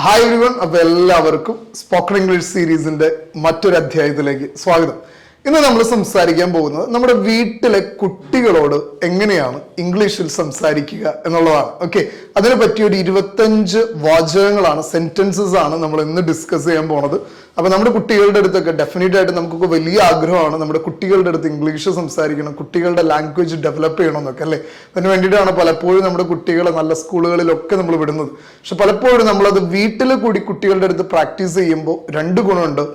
Hi everyone, അപ്പോൾ എല്ലാവർക്കും spoken English സീരീസിന്റെ മറ്റൊരു അധ്യായത്തിലേക്ക് സ്വാഗതം. ഇന്ന് നമ്മൾ സംസാരിക്കാൻ പോകുന്നത് നമ്മുടെ വീട്ടിലെ കുട്ടികളോട് എങ്ങനെയാണ് ഇംഗ്ലീഷിൽ സംസാരിക്കുക എന്നുള്ളതാണ്. ഓക്കെ, അതിനെ പറ്റിയ ഒരു 25 വാചകങ്ങളാണ്, സെന്റൻസസ് ആണ് നമ്മൾ ഇന്ന് ഡിസ്കസ് ചെയ്യാൻ പോണത്. അപ്പൊ നമ്മുടെ കുട്ടികളുടെ അടുത്തൊക്കെ ഡെഫിനറ്റ് ആയിട്ട് നമുക്കൊക്കെ വലിയ ആഗ്രഹമാണ് നമ്മുടെ കുട്ടികളുടെ അടുത്ത് ഇംഗ്ലീഷ് സംസാരിക്കണം, കുട്ടികളുടെ ലാംഗ്വേജ് ഡെവലപ്പ് ചെയ്യണം എന്നൊക്കെ അല്ലേ. അതിന് വേണ്ടിയിട്ടാണ് പലപ്പോഴും നമ്മുടെ കുട്ടികളെ നല്ല സ്കൂളുകളിലൊക്കെ നമ്മൾ വിടുന്നത്. പക്ഷെ പലപ്പോഴും നമ്മളത് വീട്ടിൽ കൂടി കുട്ടികളുടെ അടുത്ത് പ്രാക്ടീസ് ചെയ്യുമ്പോൾ 2 ഗുണമുണ്ട്.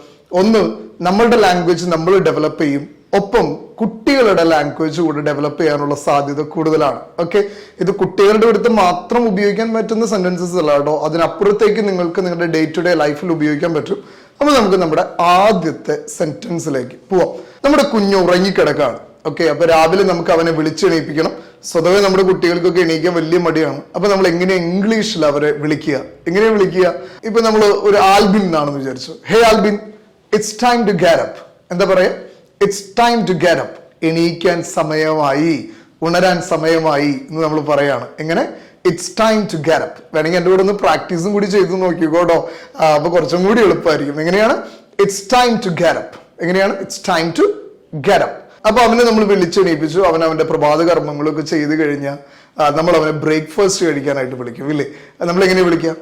ഒന്ന്, നമ്മളുടെ ലാംഗ്വേജ് നമ്മൾ ഡെവലപ്പ് ചെയ്യും, ഒപ്പം കുട്ടികളുടെ ലാംഗ്വേജ് കൂടി ഡെവലപ്പ് ചെയ്യാനുള്ള സാധ്യത കൂടുതലാണ്. ഓക്കെ, ഇത് കുട്ടികളുടെ അടുത്ത് മാത്രം ഉപയോഗിക്കാൻ പറ്റുന്ന സെന്റൻസസ് അല്ല കേട്ടോ, അതിനപ്പുറത്തേക്ക് നിങ്ങൾക്ക് നിങ്ങളുടെ ഡേ ടു ഡേ ലൈഫിൽ ഉപയോഗിക്കാൻ പറ്റും. അപ്പൊ നമുക്ക് നമ്മുടെ ആദ്യത്തെ സെന്റൻസിലേക്ക് പോവാം. നമ്മുടെ കുഞ്ഞ് ഉറങ്ങിക്കിടക്കാണ്. ഓക്കെ, അപ്പൊ രാവിലെ നമുക്ക് അവനെ വിളിച്ചെണീപ്പിക്കണം. സ്വതവേ നമ്മുടെ കുട്ടികൾക്കൊക്കെ എണീക്കാൻ വലിയ മടിയാണ്. അപ്പൊ നമ്മൾ എങ്ങനെ ഇംഗ്ലീഷിൽ അവരെ വിളിക്കുക? എങ്ങനെയാ വിളിക്കുക? ഇപ്പൊ നമ്മൾ ഒരു ആൽബിൻ എന്നാണെന്ന് വിചാരിച്ചു. Hey Albin, it's time to get up. എന്താ പറയാ? It's time to get up. എണീക്കാൻ സമയമായി, ഉണരാൻ സമയമായി എന്ന് നമ്മൾ പറയാണ്. എങ്ങനെ? It's time to get up. വേണമെങ്കിൽ എൻ്റെ കൂടെ ഒന്ന് പ്രാക്ടീസും കൂടി ചെയ്ത് നോക്കിക്കോട്ടോ, അപ്പൊ കുറച്ചും കൂടി എളുപ്പമായിരിക്കും. എങ്ങനെയാണ്? It's time to get up. എങ്ങനെയാണ്? It's time to get up. അപ്പൊ അവനെ നമ്മൾ വിളിച്ചെണീപ്പിച്ചു. അവന്റെ പ്രഭാത കർമ്മങ്ങളൊക്കെ ചെയ്ത് കഴിഞ്ഞാൽ നമ്മൾ അവനെ ബ്രേക്ക്ഫാസ്റ്റ് കഴിക്കാനായിട്ട് വിളിക്കും, ഇല്ലേ? നമ്മൾ എങ്ങനെ വിളിക്കാം?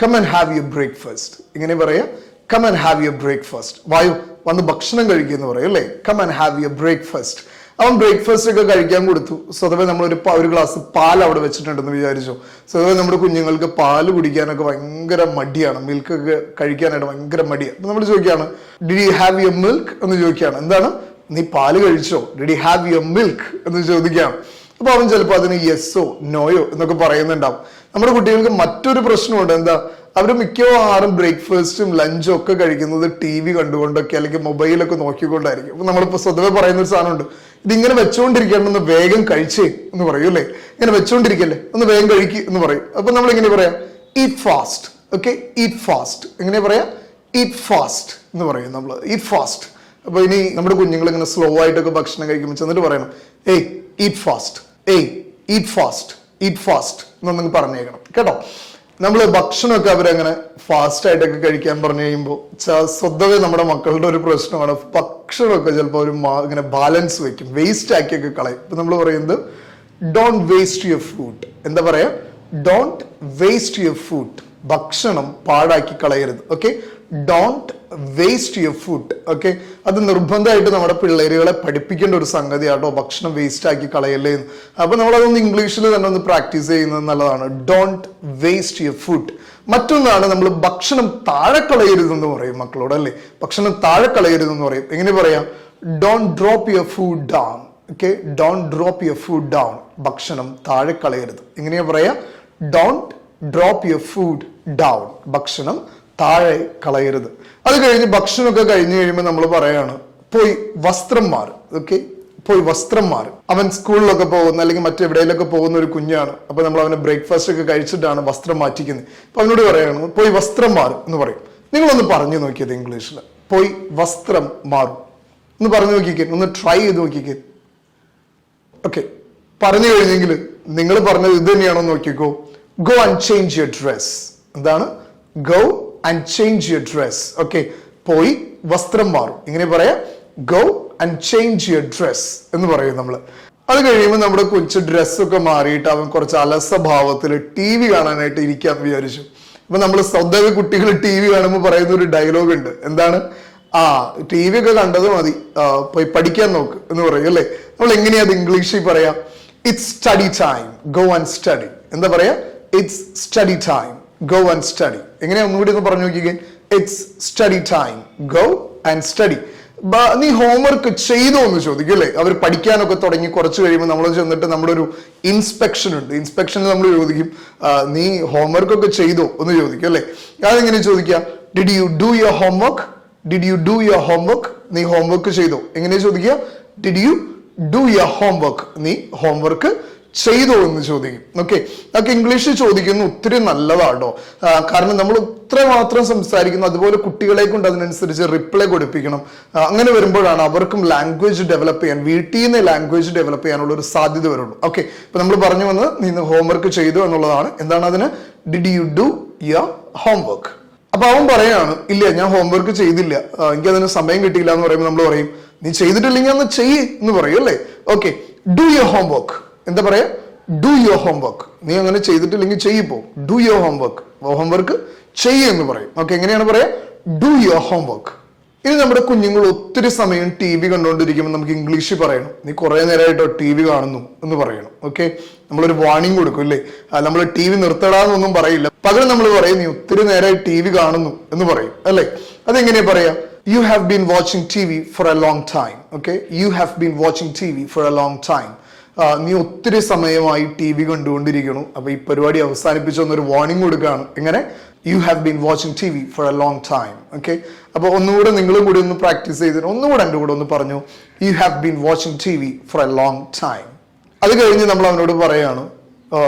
Come and have your breakfast. ഇങ്ങനെ പറയാ, come and have your breakfast. വായു, വന്ന് ഭക്ഷണം കഴിക്കുമെന്ന് പറയും, അല്ലേ? Come and have your breakfast. അവൻ ബ്രേക്ക്ഫാസ്റ്റ് ഒക്കെ കഴിക്കാൻ കൊടുത്തു. സ്വതവേ നമ്മൾ ഒരു ഗ്ലാസ് പാൽ അവിടെ വെച്ചിട്ടുണ്ടെന്ന് വിചാരിച്ചു. സ്വതവേ നമ്മുടെ കുഞ്ഞുങ്ങൾക്ക് പാല് കുടിക്കാനൊക്കെ ഭയങ്കര മടിയാണ്, മിൽക്കൊക്കെ കഴിക്കാനായിട്ട് ഭയങ്കര മടിയാണ്. അപ്പൊ നമ്മൾ ചോദിക്കുകയാണ്, did you have your milk എന്ന് ചോദിക്കുകയാണ്. എന്താണ്? നീ പാല് കഴിച്ചോ? Did you have your milk എന്ന് ചോദിക്കുകയാണ്. അപ്പൊ അവൻ ചിലപ്പോൾ അതിന് യെസ്സോ നോയോ എന്നൊക്കെ പറയുന്നുണ്ടാവും. നമ്മുടെ കുട്ടികൾക്ക് മറ്റൊരു പ്രശ്നമുണ്ട്. എന്താ? അവർ മിക്കവാറും ബ്രേക്ക്ഫാസ്റ്റും ലഞ്ചും ഒക്കെ കഴിക്കുന്നത് TV കണ്ടുകൊണ്ടൊക്കെ അല്ലെങ്കിൽ മൊബൈലൊക്കെ നോക്കിക്കൊണ്ടായിരിക്കും. അപ്പൊ നമ്മളിപ്പോ സ്വതവേ പറയുന്ന ഒരു സാധനമുണ്ട്, ഇതിങ്ങനെ വെച്ചുകൊണ്ടിരിക്കണമെന്ന് വേഗം കഴിച്ചേ എന്ന് പറയും, അല്ലേ? ഇങ്ങനെ വെച്ചുകൊണ്ടിരിക്കല്ലേ, ഒന്ന് വേഗം കഴിക്ക് എന്ന് പറയും. അപ്പൊ നമ്മൾ എങ്ങനെ പറയാം? Eat fast. Okay, eat fast. എങ്ങനെ പറയാം? ഈറ്റ് ഫാസ്റ്റ് എന്ന് പറയും നമ്മൾ, ഈറ്റ് ഫാസ്റ്റ്. അപ്പൊ ഇനി നമ്മുടെ കുഞ്ഞുങ്ങൾ ഇങ്ങനെ സ്ലോ ആയിട്ടൊക്കെ ഭക്ഷണം കഴിക്കുമ്പോൾ ചെന്നിട്ട് പറയണം, ഏയ് ഈറ്റ് ഫാസ്റ്റ്, ഏയ് ഈറ്റ് ഫാസ്റ്റ്, ഈറ്റ് ഫാസ്റ്റ് എന്നൊന്നും പറഞ്ഞേക്കണം കേട്ടോ. നമ്മൾ ഭക്ഷണമൊക്കെ അവരങ്ങനെ ഫാസ്റ്റ് ആയിട്ടൊക്കെ കഴിക്കാൻ പറഞ്ഞു കഴിയുമ്പോൾ സ്വതവേ നമ്മുടെ മക്കളുടെ ഒരു പ്രശ്നമാണ്, ഭക്ഷണമൊക്കെ ചിലപ്പോൾ ഒരു ഇങ്ങനെ ബാലൻസ് വെക്കും, വേസ്റ്റ് ആക്കിയൊക്കെ കളയും. ഇപ്പൊ നമ്മൾ പറയുന്നത് ഡോണ്ട് വേസ്റ്റ് യുവർ ഫുഡ്. എന്താ പറയാ? Don't waste your food. ഭക്ഷണം പാഴാക്കി കളയരുത്. Okay, don't waste your food. Okay, അത് നിർബന്ധമായിട്ട് നമ്മുടെ പിള്ളേരുകളെ പഠിപ്പിക്കേണ്ട ഒരു സംഗതിയാട്ടോ, ഭക്ഷണം വേസ്റ്റ് ആക്കി കളയല്ലേ എന്ന്. അപ്പൊ നമ്മളതൊന്ന് ഇംഗ്ലീഷിൽ തന്നെ ഒന്ന് പ്രാക്ടീസ് ചെയ്യുന്നത് നല്ലതാണ്. Don't waste your food. മറ്റൊന്നാണ് നമ്മൾ ഭക്ഷണം താഴെ കളയരുതെന്ന് പറയും മക്കളോട്, അല്ലേ? ഭക്ഷണം താഴെ കളയരുതെന്ന് പറയും. എങ്ങനെ പറയാം? Don't drop your food down. Okay, don't drop your food down. ഭക്ഷണം താഴെ കളയരുത്. എങ്ങനെയാ പറയാ? Don't drop your food down. ഭക്ഷണം താഴെ കളയരുത്. അത് കഴിഞ്ഞ് ഭക്ഷണമൊക്കെ കഴിഞ്ഞ് കഴിയുമ്പോൾ നമ്മൾ പറയാണ്, പോയി വസ്ത്രം മാറ്. ഓക്കെ, പോയി വസ്ത്രം മാറ്. അവൻ സ്കൂളിലൊക്കെ പോകുന്ന അല്ലെങ്കിൽ മറ്റെവിടെയിലൊക്കെ പോകുന്ന ഒരു കുഞ്ഞാണ്. അപ്പൊ നമ്മൾ അവനെ ബ്രേക്ക്ഫാസ്റ്റ് ഒക്കെ കഴിച്ചിട്ടാണ് വസ്ത്രം മാറ്റിക്കുന്നത്. അപ്പൊ അവനോട് പറയാണ്, പോയി വസ്ത്രം മാറ് എന്ന് പറയും. നിങ്ങളൊന്ന് പറഞ്ഞു നോക്കിയത് ഇംഗ്ലീഷിൽ, പോയി വസ്ത്രം മാറും ഒന്ന് പറഞ്ഞു നോക്കിക്കേ, ഒന്ന് ട്രൈ ചെയ്ത് നോക്കിക്കേ. ഓക്കെ, പറഞ്ഞു കഴിഞ്ഞെങ്കിൽ നിങ്ങൾ പറഞ്ഞത് ഇത് തന്നെയാണോ നോക്കിക്കോ. Go and change your dress. എന്താണ്? Go and change your dress. Okay, പോയി വസ്ത്രം മാറും. ഇങ്ങനെ പറയാം, go and change your dress എന്ന് പറയും നമ്മൾ. അത് കഴിയുമ്പോൾ നമ്മുടെ കൊച്ചു ഡ്രസ്സൊക്കെ മാറിയിട്ട് അവൻ കുറച്ച് അലസഭാവത്തിൽ TV കാണാനായിട്ട് ഇരിക്കാന്ന് വിചാരിച്ചു. അപ്പൊ നമ്മൾ സ്വന്തം കുട്ടികൾ TV കാണുമ്പോൾ പറയുന്ന ഒരു ഡയലോഗ് ഉണ്ട്. എന്താണ്? TV ഒക്കെ കണ്ടത് മതി, പോയി പഠിക്കാൻ നോക്ക് എന്ന് പറയും, അല്ലേ? നമ്മൾ എങ്ങനെയാ അത് ഇംഗ്ലീഷിൽ പറയാം? It's study time, go and study. എന്താ പറയാ? It's study time, go and study. എങ്ങനെയാ ഒന്നുകൂടി ഒന്ന് പറഞ്ഞു നോക്കിക്കേ. It's study time, go and study. നീ ഹോംവർക്ക് ചെയ്തോ എന്ന് ചോദിക്കും, അല്ലേ? അവർ പഠിക്കാനൊക്കെ തുടങ്ങി കുറച്ച് കഴിയുമ്പോൾ നമ്മൾ ചെന്നിട്ട് നമ്മുടെ ഒരു ഇൻസ്പെക്ഷൻ ഉണ്ട്. ഇൻസ്പെക്ഷനിൽ നമ്മൾ ചോദിക്കും, നീ ഹോംവർക്ക് ഒക്കെ ചെയ്തോ എന്ന് ചോദിക്കും, അല്ലേ? അതെങ്ങനെ ചോദിക്കാം? Did you do your homework? Did you do your homework? നീ ഹോംവർക്ക് ചെയ്തോ? എങ്ങനെ ചോദിക്കുക? Did you do your homework? നീ ഹോംവർക്ക് ചെയ്തോ എന്ന് ചോദിക്കും. ഓക്കെ, അതൊക്കെ ഇംഗ്ലീഷിൽ ചോദിക്കുന്നത് ഒത്തിരി നല്ലതാട്ടോ. കാരണം നമ്മൾ ഇത്രമാത്രം സംസാരിക്കുന്നു, അതുപോലെ കുട്ടികളെ കൊണ്ട് അതിനനുസരിച്ച് റിപ്ലൈ കൊടുപ്പിക്കണം. അങ്ങനെ വരുമ്പോഴാണ് അവർക്കും ലാംഗ്വേജ് ഡെവലപ്പ് ചെയ്യാൻ, വീട്ടിൽ നിന്ന് ലാംഗ്വേജ് ഡെവലപ്പ് ചെയ്യാനുള്ള ഒരു സാധ്യത വരുള്ളൂ. ഓക്കെ, ഇപ്പൊ നമ്മൾ പറഞ്ഞു വന്നത് നീ ഹോംവർക്ക് ചെയ്തു എന്നുള്ളതാണ്. എന്താണ് അതിന്? Did you do your homework. അപ്പൊ അവൻ പറയാണ്, ഇല്ല ഞാൻ ഹോംവർക്ക് ചെയ്തില്ല, എനിക്കതിന് സമയം കിട്ടിയില്ല എന്ന് പറയുമ്പോൾ നമ്മൾ പറയും, നീ ചെയ്തിട്ടില്ലെങ്കിൽ ഒന്ന് ചെയ്യ് എന്ന് പറയും അല്ലേ. Okay, do your homework. എന്താ പറയാ? Do your homework. നീ അങ്ങനെ ചെയ്തിട്ടില്ലെങ്കിൽ ചെയ്യിപ്പോ. Do your homework. ഹോംവർക്ക് ചെയ്യ് എന്ന് പറയും. ഓക്കെ, എങ്ങനെയാണ് പറയാ? Do your homework. ഇനി നമ്മുടെ കുഞ്ഞുങ്ങൾ ഒത്തിരി സമയം ടി വി കണ്ടുകൊണ്ടിരിക്കുമ്പോൾ നമുക്ക് ഇംഗ്ലീഷിൽ പറയണം, നീ കുറെ നേരമായിട്ടോ ടി വി കാണുന്നു എന്ന് പറയണം. ഓക്കെ, നമ്മളൊരു വാർണിംഗ് കൊടുക്കും അല്ലേ. നമ്മൾ ടി വി നിർത്തടാന്നൊന്നും പറയില്ല, പകരം നമ്മൾ പറയും നീ ഒത്തിരി നേരമായി ടി വി കാണുന്നു എന്ന് പറയും അല്ലേ. അതെങ്ങനെയാ പറയാ? You have been watching TV for a long time. Okay, you have been watching TV for a long time. നീ ഒത്തിരി സമയമായി ടി വി കണ്ടുകൊണ്ടിരിക്കണം, അപ്പൊ ഈ പരിപാടി അവസാനിപ്പിച്ചൊന്നൊരു വാർണിംഗ് കൊടുക്കുകയാണ്. എങ്ങനെ? You have been watching TV for a long time. Okay, അപ്പൊ ഒന്നുകൂടെ നിങ്ങളും കൂടി ഒന്ന് പ്രാക്ടീസ് ചെയ്തിട്ട് ഒന്നുകൂടെ എൻ്റെ കൂടെ ഒന്ന് പറഞ്ഞു, you have been watching TV for a long time. അത് കഴിഞ്ഞ് നമ്മൾ അവനോട് പറയാണ്,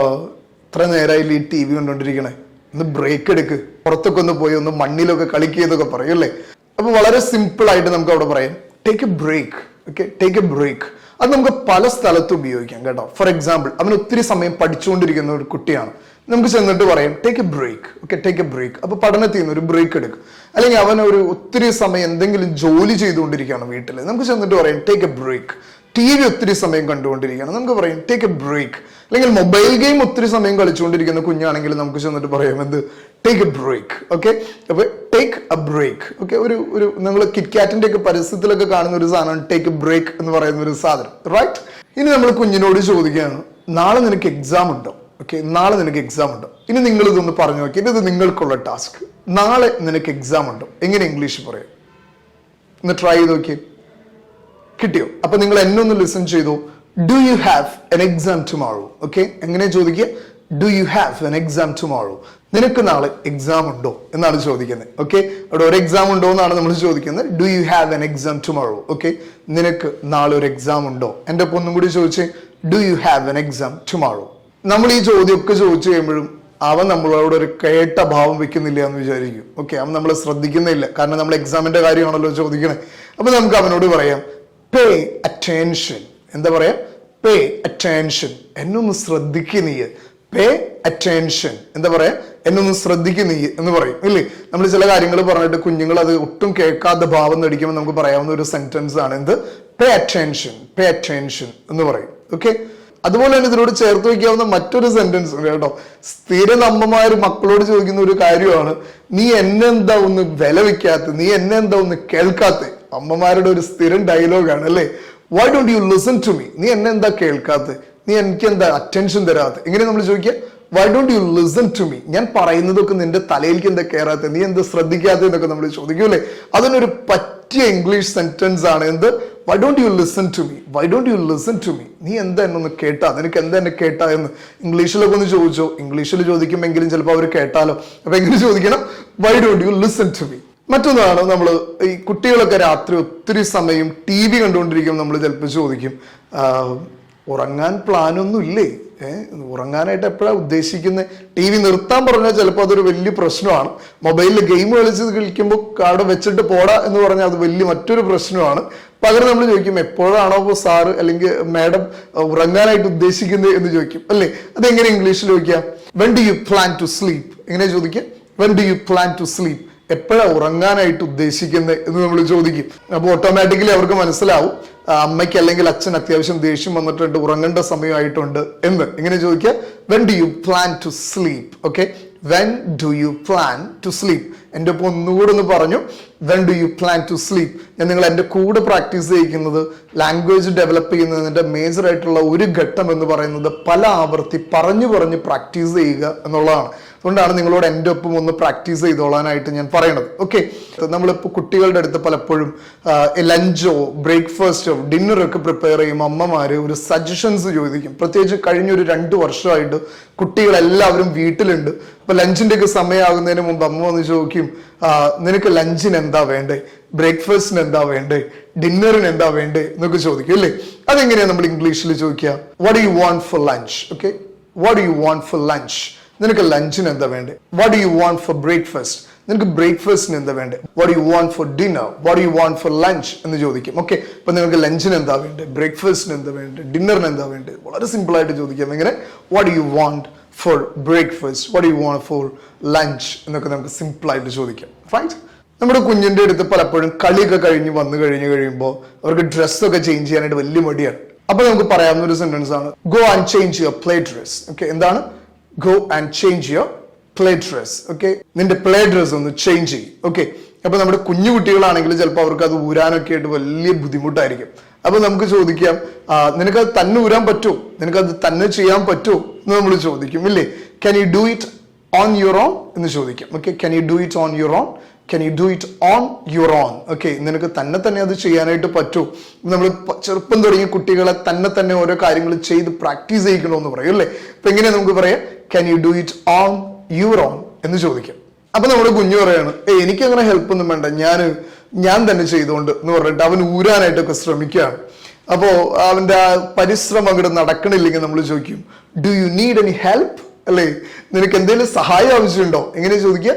ഇത്ര നേരമായി ഈ ടി വി കണ്ടുകൊണ്ടിരിക്കണേ, ഒന്ന് ബ്രേക്ക് എടുക്ക്, പുറത്തൊക്കെ ഒന്ന് പോയി ഒന്ന് മണ്ണിലൊക്കെ കളിക്കുകയെന്നൊക്കെ പറയും അല്ലേ. അപ്പൊ വളരെ സിമ്പിൾ ആയിട്ട് നമുക്ക് അവിടെ പറയാം, take a break. Okay, take a break. അത് നമുക്ക് പല സ്ഥലത്തും ഉപയോഗിക്കാം കേട്ടോ. ഫോർ എക്സാമ്പിൾ, അവൻ ഒത്തിരി സമയം പഠിച്ചുകൊണ്ടിരിക്കുന്ന ഒരു കുട്ടിയാണ്, നമുക്ക് ചെന്നിട്ട് പറയാം take a break. Okay, take a break. അപ്പൊ പഠനത്തിൽ നിന്ന് ഒരു ബ്രേക്ക് എടുക്കും. അല്ലെങ്കിൽ അവൻ ഒരു ഒത്തിരി സമയം എന്തെങ്കിലും ജോലി ചെയ്തുകൊണ്ടിരിക്കുകയാണ് വീട്ടിൽ, നമുക്ക് ചെന്നിട്ട് പറയാം take a break. TV ഒത്തിരി സമയം കണ്ടുകൊണ്ടിരിക്കുകയാണ്, നമുക്ക് പറയാം ടേക്ക് എ ബ്രേക്ക്. അല്ലെങ്കിൽ മൊബൈൽ ഗെയിം ഒത്തിരി സമയം കളിച്ചുകൊണ്ടിരിക്കുന്ന കുഞ്ഞാണെങ്കിൽ നമുക്ക് ചെന്നിട്ട് പറയാം എന്ത്? Take a break. ഓക്കെ, അപ്പൊ ടേക്ക് എ ബ്രേക്ക്. ഓക്കെ, ഒരു നിങ്ങൾ കിറ്റ്കാറ്റിന്റെ ഒക്കെ പരസ്യത്തിലൊക്കെ കാണുന്ന ഒരു സാധനമാണ് ടേക്ക് എ ബ്രേക്ക് എന്ന് പറയുന്ന ഒരു സാധനം, റൈറ്റ്? ഇനി നമ്മൾ കുഞ്ഞിനോട് ചോദിക്കുകയാണ്, നാളെ നിനക്ക് എക്സാം ഉണ്ടോ? ഓക്കെ, നാളെ നിനക്ക് എക്സാം ഉണ്ടോ? ഇനി നിങ്ങൾ ഇതൊന്ന് പറഞ്ഞു നോക്കി, ഇത് നിങ്ങൾക്കുള്ള ടാസ്ക്. നാളെ നിനക്ക് എക്സാം ഉണ്ടോ? എങ്ങനെ ഇംഗ്ലീഷ് പറയാം? ഒന്ന് ട്രൈ ചെയ്ത് നോക്കിയേ. കിട്ടിയോ? അപ്പൊ നിങ്ങൾ എന്നെ ഒന്ന് ലിസൺ ചെയ്തു. Do you have an exam tomorrow? Okay, എങ്ങനെ ചോദിക്കുക? Do you have an exam tomorrow? നിനക്ക് നാളെ എക്സാം ഉണ്ടോ എന്നാണ് ചോദിക്കുന്നത്. ഓക്കെ, അവിടെ ഒരു എക്സാം ഉണ്ടോ എന്നാണ് നമ്മൾ ചോദിക്കുന്നത്. Do you have an exam tomorrow? Okay, നിനക്ക് നാളെ ഒരു എക്സാം ഉണ്ടോ? എൻ്റെ ഒപ്പം ഒന്നും കൂടി ചോദിച്ചേ, do you have an exam tomorrow? നമ്മൾ ഈ ചോദ്യമൊക്കെ ചോദിച്ചു കഴിയുമ്പോഴും അവൻ നമ്മളോട് ഒരു കേട്ട ഭാവം വെക്കുന്നില്ല എന്ന് വിചാരിക്കും. ഓക്കെ, അവൻ നമ്മളെ ശ്രദ്ധിക്കുന്നില്ല, കാരണം നമ്മൾ എക്സാമിന്റെ കാര്യമാണല്ലോ ചോദിക്കണേ. അപ്പൊ നമുക്ക് അവനോട് പറയാം പേ അറ്റൻഷൻ. എന്താ പറയാ? Pay attention. എന്നൊന്ന് ശ്രദ്ധിക്കുക നീ. Pay attention. എന്താ പറയാ? എന്നൊന്ന് ശ്രദ്ധിക്കുക നീ എന്ന് പറയും ഇല്ലേ. നമ്മൾ ചില കാര്യങ്ങൾ പറഞ്ഞിട്ട് കുഞ്ഞുങ്ങൾ അത് ഒട്ടും കേൾക്കാത്ത ഭാവം നടിക്കുമ്പോൾ നമുക്ക് പറയാവുന്ന ഒരു സെന്റൻസ് ആണ് എന്ത്? Pay attention. പേ അറ്റൻഷൻ എന്ന് പറയും. ഓക്കെ, അതുപോലെ തന്നെ ഇതിനോട് ചേർത്ത് വയ്ക്കാവുന്ന മറ്റൊരു സെന്റൻസ് ഉണ്ട് കേട്ടോ. സ്ഥിരം അമ്മമാർ മക്കളോട് ചോദിക്കുന്ന ഒരു കാര്യമാണ്, നീ എന്നെന്താ ഒന്ന് വില വെക്കാത്ത, നീ എന്നെന്താ ഒന്ന് കേൾക്കാത്ത. അമ്മമാരുടെ ഒരു സ്ഥിരം ഡയലോഗാണ് അല്ലേ. Why don't you listen to me? നീ എന്നെ എന്താ കേൾക്കാത്ത, നീ എനിക്ക് എന്താ അറ്റൻഷൻ തരാത്ത? എങ്ങനെ നമ്മൾ ചോദിക്കുക? Why don't you listen to me? ഞാൻ പറയുന്നതൊക്കെ നിന്റെ തലയിലേക്ക് എന്താ കയറാത്ത, നീ എന്താ ശ്രദ്ധിക്കാത്ത എന്നൊക്കെ നമ്മൾ ചോദിക്കൂല്ലേ. അതിനൊരു പറ്റിയ ഇംഗ്ലീഷ് സെന്റൻസ് ആണ് എന്ത്? Why don't you listen to me? Why don't you listen to me? നീ എന്താ എന്നൊന്ന് കേട്ടാ, നിനക്ക് എന്താ എന്നെ കേട്ടാ എന്ന് ഇംഗ്ലീഷിലൊക്കെ ഒന്ന് ചോദിച്ചോ. ഇംഗ്ലീഷിൽ ചോദിക്കുമെങ്കിലും ചിലപ്പോൾ അവർ കേട്ടാലോ. അപ്പൊ എങ്ങനെ ചോദിക്കണം? Why don't you listen to me? മറ്റൊന്നാണ്, നമ്മൾ ഈ കുട്ടികളൊക്കെ രാത്രി ഒത്തിരി സമയം ടി വി കണ്ടുകൊണ്ടിരിക്കുമ്പോൾ നമ്മൾ ചിലപ്പോൾ ചോദിക്കും, ഉറങ്ങാൻ പ്ലാനൊന്നും ഇല്ലേ? ഉറങ്ങാനായിട്ട് എപ്പോഴാണ് ഉദ്ദേശിക്കുന്നത്? ടി വി നിർത്താൻ പറഞ്ഞാൽ ചിലപ്പോൾ അതൊരു വലിയ പ്രശ്നമാണ്. മൊബൈലിൽ ഗെയിം കളിക്കുമ്പോൾ അവിടെ വെച്ചിട്ട് പോടാ എന്ന് പറഞ്ഞാൽ അത് വലിയ മറ്റൊരു പ്രശ്നമാണ്. പകരം നമ്മൾ ചോദിക്കും, എപ്പോഴാണോ സാറ് അല്ലെങ്കിൽ മാഡം ഉറങ്ങാനായിട്ട് ഉദ്ദേശിക്കുന്നത് എന്ന് ചോദിക്കും അല്ലേ. അതെങ്ങനെ ഇംഗ്ലീഷിൽ ചോദിക്കാം? When do you plan to sleep? എങ്ങനെ ചോദിക്കാം? When do you plan to sleep? എപ്പോഴാണ് ഉറങ്ങാനായിട്ട് ഉദ്ദേശിക്കുന്നത് എന്ന് നമ്മൾ ചോദിക്കും. അപ്പോൾ ഓട്ടോമാറ്റിക്കലി അവർക്ക് മനസ്സിലാവും അമ്മയ്ക്ക് അല്ലെങ്കിൽ അച്ഛൻ അത്യാവശ്യം ദേഷ്യം വന്നിട്ടുണ്ട്, ഉറങ്ങേണ്ട സമയമായിട്ടുണ്ട് എന്ന്. ഇങ്ങനെ ചോദിക്കുക, when do you plan to sleep? Okay, when do you plan to sleep? എൻ്റെ ഒപ്പം ഒന്നുകൂടെ ഒന്ന് പറഞ്ഞു, when do you plan to sleep? ഞാൻ നിങ്ങൾ എൻ്റെ കൂടെ പ്രാക്ടീസ് ചെയ്യിക്കുന്നത് ലാംഗ്വേജ് ഡെവലപ്പ് ചെയ്യുന്നതിൻ്റെ മേജർ ആയിട്ടുള്ള ഒരു ഘട്ടം എന്ന് പറയുന്നത് പല ആവർത്തി പറഞ്ഞു പ്രാക്ടീസ് ചെയ്യുക എന്നുള്ളതാണ്. അതുകൊണ്ടാണ് നിങ്ങളോട് എൻ്റെ ഒപ്പം ഒന്ന് പ്രാക്ടീസ് ചെയ്തോളാനായിട്ട് ഞാൻ പറയണത്. ഓക്കെ, നമ്മളിപ്പോൾ കുട്ടികളുടെ അടുത്ത് പലപ്പോഴും ലഞ്ചോ ബ്രേക്ക്ഫാസ്റ്റോ ഡിന്നറൊക്കെ പ്രിപ്പയർ ചെയ്യുമ്പോൾ അമ്മമാർ ഒരു സജഷൻസ് ചോദിക്കും. പ്രത്യേകിച്ച് കഴിഞ്ഞൊരു 2 വർഷമായിട്ട് കുട്ടികളെല്ലാവരും വീട്ടിലുണ്ട്. അപ്പൊ ലഞ്ചിന്റെ ഒക്കെ സമയമാകുന്നതിന് മുമ്പ് അമ്മ വന്ന് ചോദിക്കും, നിനക്ക് ലഞ്ചിന് എന്താ വേണ്ടേ, ബ്രേക്ക്ഫാസ്റ്റിന് എന്താ വേണ്ടേ, ഡിന്നറിന് എന്താ വേണ്ടേ എന്നൊക്കെ ചോദിക്കും അല്ലേ. അതെങ്ങനെയാണ് നമ്മൾ ഇംഗ്ലീഷിൽ ചോദിക്കുക? What do you want for lunch? Okay, what do you want for lunch? നിനക്ക് ലഞ്ചിന് എന്താ വേണ്ടേ? What do you want four breakfast? നിനക്ക് ബ്രേക്ക്ഫാസ്റ്റിന് എന്താ വേണ്ടേ? What do you want four dinner? What do you want for lunch എന്ന് ചോദിക്കും. ഓക്കെ, അപ്പൊ നിങ്ങൾക്ക് ലഞ്ചിന് എന്താ വേണ്ടേ, ബ്രേക്ക്ഫാസ്റ്റിന് എന്താ വേണ്ടേ, ഡിന്നറിന് എന്താ വേണ്ടേ? വളരെ സിമ്പിൾ ആയിട്ട് ചോദിക്കാം. എങ്ങനെ? What do you want four breakfast, what you want for lunch എന്നൊക്കെ നമുക്ക് സിമ്പിൾ ആയിട്ട് ചോദിക്കാം. റൈറ്റ്? നമ്മുടെ കുഞ്ഞിന്റെ അടുത്ത് പലപ്പോഴും കളിയൊക്കെ കഴിഞ്ഞ് വന്നു കഴിയുമ്പോൾ അവർക്ക് ഡ്രസ്സൊക്കെ ചേഞ്ച് ചെയ്യാനായിട്ട് വലിയ മടിയാണ്. അപ്പൊ നമുക്ക് പറയാവുന്ന ഒരു സെന്റൻസ് ആണ് go and change your play dress. Okay, എന്താണ്? Go and change your play dress. Okay, നിന്റെ പ്ലേ ഡ്രസ് ഒന്ന് ചേഞ്ച് ചെയ്യും. ഓക്കെ, അപ്പൊ നമ്മുടെ കുഞ്ഞു കുട്ടികളാണെങ്കിൽ ചിലപ്പോൾ അവർക്ക് അത് ഊരാനൊക്കെ ആയിട്ട് വലിയ ബുദ്ധിമുട്ടായിരിക്കും. അപ്പൊ നമുക്ക് ചോദിക്കാം, നിനക്കത് തന്നെ ഊരാൻ പറ്റുമോ, നിനക്കത് തന്നെ ചെയ്യാൻ പറ്റുമോ എന്ന് നമ്മൾ ചോദിക്കും, ഇല്ലേ? Can you do it on your own എന്ന് ചോദിക്കാം. Okay, can you do it on your own, can you do it on your own. Okay, നിനക്ക് തന്നെ അത് ചെയ്യാനായിട്ട് പറ്റുമോ? നമ്മൾ ചെറുപ്പം തുടങ്ങിയ കുട്ടികളെ തന്നെ ഓരോ കാര്യങ്ങൾ ചെയ്ത് പ്രാക്ടീസ് ചെയ്യിക്കണമെന്ന് പറയും, അല്ലേ? അപ്പൊ എങ്ങനെയാ നമുക്ക് പറയാം? Can you do it on your own എന്ന് ചോദിക്കാം. അപ്പൊ നമ്മുടെ കുഞ്ഞു പറയാണ്, എനിക്ക് അങ്ങനെ ഹെൽപ്പ് ഒന്നും വേണ്ട, ഞാൻ തന്നെ ചെയ്തുകൊണ്ട് എന്ന് പറഞ്ഞിട്ട് അവൻ ഊരാനായിട്ടൊക്കെ ശ്രമിക്കുകയാണ്. അപ്പോ അവന്റെ ആ പരിശ്രമം അങ്ങോട്ട് നടക്കണില്ലെങ്കിൽ നമ്മൾ ചോദിക്കും, do you need any help, അല്ലേ? നിനക്ക് എന്തെങ്കിലും സഹായം ആവശ്യമുണ്ടോ? എങ്ങനെ ചോദിക്കുക?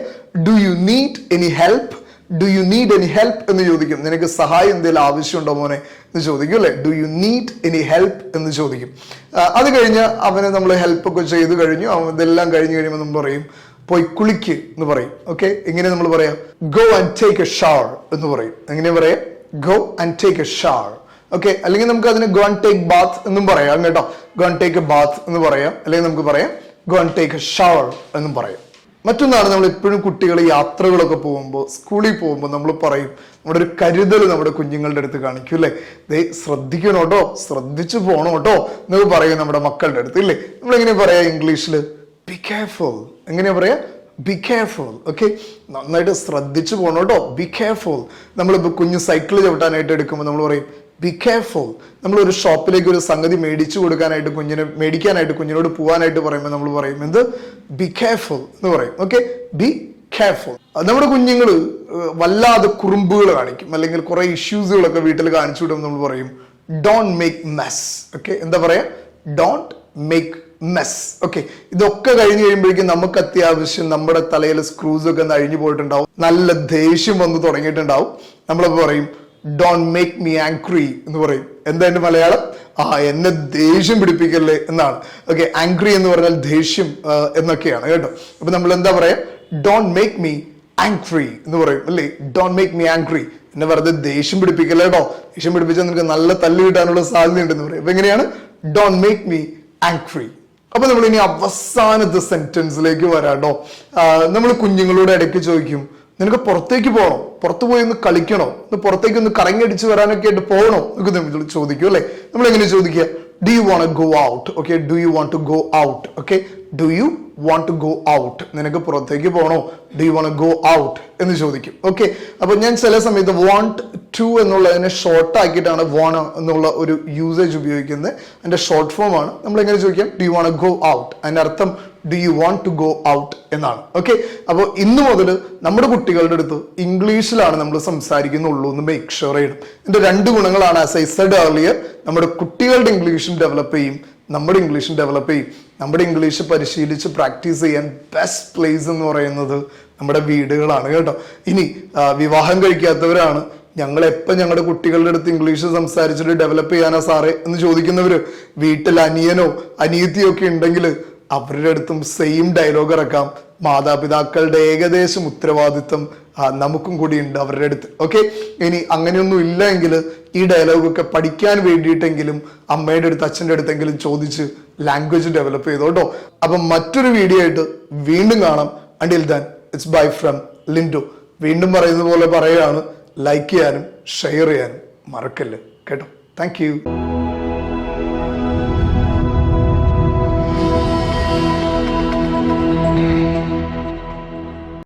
Do you need any help, do you need any help എന്ന് ചോദിക്കും. നിനക്ക് സഹായം എന്തെങ്കിലും ആവശ്യമുണ്ടോ മോനെ എന്ന് ചോദിക്കും, അല്ലെ? Do you need any help എന്ന് ചോദിക്കും. അത് കഴിഞ്ഞ് അവന് നമ്മൾ ഹെൽപ്പ് ഒക്കെ ചെയ്ത് കഴിഞ്ഞു, അവൻ ഇതെല്ലാം കഴിഞ്ഞ് കഴിയുമ്പോൾ നമ്മൾ പറയും, പോയി കുളിക്ക് എന്ന് പറയും. ഓക്കെ, എങ്ങനെ നമ്മൾ പറയാം? Go and take A shower എന്ന് പറയും. എങ്ങനെ പറയാം? Go and take A shower. Okay, അല്ലെങ്കിൽ നമുക്ക് അതിന് ഗോ ആൻഡ് ടേക്ക് ബാത്ത് എന്നും പറയാം കേട്ടോ. Go and take a bath എന്ന് പറയാം, അല്ലെങ്കിൽ നമുക്ക് പറയാം go and take A shower എന്നും പറയാം. മറ്റൊന്നാണ്, നമ്മൾ എപ്പോഴും കുട്ടികൾ യാത്രകളൊക്കെ പോകുമ്പോൾ, സ്കൂളിൽ പോകുമ്പോൾ നമ്മൾ പറയും, നമ്മുടെ ഒരു കരുതൽ നമ്മുടെ കുഞ്ഞുങ്ങളുടെ അടുത്ത് കാണിക്കും, അല്ലേ? ദേ ശ്രദ്ധിക്കണം കേട്ടോ, ശ്രദ്ധിച്ചു പോകണം കേട്ടോ എന്നൊക്കെ പറയും നമ്മുടെ മക്കളുടെ അടുത്ത്, ഇല്ലേ? നമ്മളെങ്ങനെ പറയാ ഇംഗ്ലീഷില്? Be careful. എങ്ങനെയാ പറയാ? Be careful. ഓക്കെ, നന്നായിട്ട് ശ്രദ്ധിച്ചു പോകണം കേട്ടോ, ബി കെയർഫുൾ. നമ്മളിപ്പോൾ കുഞ്ഞ് സൈക്കിൾ ചവിട്ടാനായിട്ട് എടുക്കുമ്പോൾ നമ്മൾ പറയും ബി കെയർഫുൾ. നമ്മൾ ഒരു ഷോപ്പിലേക്ക് ഒരു സംഗതി മേടിക്കാനായിട്ട് കുഞ്ഞിനോട് പോകാനായിട്ട് പറയുമ്പോൾ നമ്മൾ പറയും എന്ത്? ബി കെയർഫുൾ എന്ന് പറയും. Okay, be careful. നമ്മുടെ കുഞ്ഞുങ്ങൾ വല്ലാതെ കുറുമ്പുകൾ കാണിക്കും, അല്ലെങ്കിൽ കുറെ ഇഷ്യൂസുകളൊക്കെ വീട്ടിൽ കാണിച്ചു വിടുമ്പോൾ നമ്മൾ പറയും ഡോണ്ട് മേക്ക് മെസ്. ഓക്കെ, എന്താ പറയാ? Don't make mess. ഓക്കെ, ഇതൊക്കെ കഴിഞ്ഞ് കഴിയുമ്പോഴേക്കും നമുക്ക് അത്യാവശ്യം നമ്മുടെ തലയിൽ സ്ക്രൂസ് ഒക്കെ അഴിഞ്ഞു പോയിട്ടുണ്ടാവും, നല്ല ദേഷ്യം വന്ന് തുടങ്ങിയിട്ടുണ്ടാവും. നമ്മളപ്പോൾ പറയും ഡോണ്ട് മേക്ക് മീ ആങ്ക്രി എന്ന് പറയും. എന്താ എന്റെ മലയാളം? എന്നെ ദേഷ്യം പിടിപ്പിക്കല്ലേ എന്നാണ്. ഓക്കെ, ആങ്ക്രി എന്ന് പറഞ്ഞാൽ ദേഷ്യം എന്നൊക്കെയാണ് കേട്ടോ. അപ്പൊ നമ്മൾ എന്താ പറയാ? ഡോണ്ട് മേക്ക് മീ ആങ്ക്രി എന്ന് പറയും, അല്ലേ? ഡോണ്ട് മേക്ക് മീ ആങ്ക്രി, എന്നെ വെറുതെ ദേഷ്യം പിടിപ്പിക്കല്ലേ കേട്ടോ, ദേഷ്യം പിടിപ്പിച്ചാൽ നിനക്ക് നല്ല തല്ല് കിട്ടാനുള്ള സാധ്യത ഉണ്ടെന്ന് പറയും. അപ്പൊ എങ്ങനെയാണ്? Don't make me ആങ്ക്രി. അപ്പൊ നമ്മൾ ഇനി അവസാനത്തെ സെന്റൻസിലേക്ക് വരാട്ടോ. നമ്മൾ കുഞ്ഞുങ്ങളോട് ഇടയ്ക്ക് ചോദിക്കും, നിനക്ക് പുറത്തേക്ക് പോകണോ, പുറത്തു പോയി ഒന്ന് കളിക്കണോ, പുറത്തേക്ക് ഒന്ന് കറങ്ങി അടിച്ച് വരാനൊക്കെ ആയിട്ട് പോകണോ എന്നൊക്കെ നമ്മൾ ചോദിക്കും, അല്ലെ? നമ്മൾ എങ്ങനെ ചോദിക്കുക? Do you want go out? Okay, do you want to go out? Okay, do you want to go out? നിനക്ക് പുറത്തേക്ക് പോകണോ? Do you want go out എന്ന് ചോദിക്കും. ഓക്കെ, അപ്പൊ ഞാൻ ചില സമയത്ത് വാണ്ട് ടു എന്നുള്ളതിനെ ഷോർട്ട് ആക്കിയിട്ടാണ് വോൺ എന്നുള്ള ഒരു യൂസേജ് ഉപയോഗിക്കുന്നത്. അതിന്റെ ഷോർട്ട് ഫോം ആണ്. നമ്മൾ എങ്ങനെ ചോദിക്കാം? Do you want go out? അതിന്റെ അർത്ഥം do you want to go out എന്നാണ്. ഓക്കെ, അപ്പോൾ ഇന്നു മുതൽ നമ്മുടെ കുട്ടികളുടെ അടുത്ത് ഇംഗ്ലീഷിലാണ് നമ്മൾ സംസാരിക്കുന്നുള്ളൂ എന്ന് മേക്ക് ഷുവർ ചെയ്യണം. ഇതിന്റെ രണ്ട് ഗുണങ്ങളാണ്. ആസ് ഐ സെഡ് ഏർലിയർ, നമ്മുടെ കുട്ടികളുടെ ഇംഗ്ലീഷും ഡെവലപ്പ് ചെയ്യും, നമ്മുടെ ഇംഗ്ലീഷും ഡെവലപ്പ് ചെയ്യും. നമ്മുടെ ഇംഗ്ലീഷ് പരിശീലിച്ച് പ്രാക്ടീസ് ചെയ്യാൻ ബെസ്റ്റ് പ്ലേസ് എന്ന് പറയുന്നത് നമ്മുടെ വീടുകളാണ് കേട്ടോ. ഇനി വിവാഹം കഴിക്കാത്തവരാണ്, ഞങ്ങൾ എപ്പോൾ ഞങ്ങളുടെ കുട്ടികളുടെ അടുത്ത് ഇംഗ്ലീഷ് സംസാരിച്ചിട്ട് ഡെവലപ്പ് ചെയ്യാനാ സാറേ എന്ന് ചോദിക്കുന്നവര്, വീട്ടിൽ അനിയനോ അനിയത്തിയോ ഒക്കെ ഉണ്ടെങ്കിൽ അവരുടെ അടുത്തും സെയിം ഡയലോഗ് ഇറക്കാം. മാതാപിതാക്കളുടെ ഏകദേശം ഉത്തരവാദിത്വം നമുക്കും കൂടി ഉണ്ട് അവരുടെ അടുത്ത്. ഓക്കെ, ഇനി അങ്ങനെയൊന്നും ഇല്ല എങ്കിൽ ഈ ഡയലോഗൊക്കെ പഠിക്കാൻ വേണ്ടിയിട്ടെങ്കിലും അമ്മയുടെ അടുത്ത് അച്ഛൻ്റെ അടുത്തെങ്കിലും ചോദിച്ച് ലാംഗ്വേജ് ഡെവലപ്പ് ചെയ്തോട്ടോ. അപ്പം മറ്റൊരു വീഡിയോ ആയിട്ട് വീണ്ടും കാണാം. Until than it's bye from Linto. വീണ്ടും പറയുന്നത് പോലെ പറയുകയാണ്, ലൈക്ക് ചെയ്യാനും ഷെയർ ചെയ്യാനും മറക്കല്ല് കേട്ടോ. Thank you.